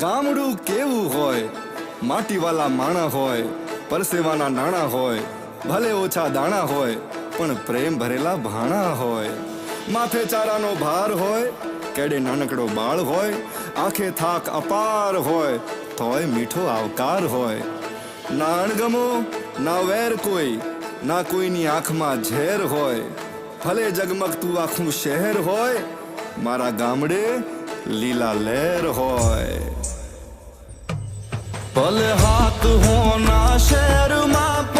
ગામડું કેવું હોય, માટીવાલા માણા હોય, પરસેવાના નાણા હોય, ભલે ઓછા દાણા હોય પણ પ્રેમ ભરેલા ભાણા હોય. માથે ચારાનો ભાર હોય, કેડે નાનકડો બાળ હોય, આંખે થાક અપાર હોય તોય મીઠો આવકાર હોય. ના અણગમો ના વેર કોઈ, ના કોઈની આંખમાં ઝેર હોય. ભલે જગમગતું આખું શહેર હોય, મારા ગામડે લીલા લહેર હોય. ભલે હાથ હોના શહેરમાં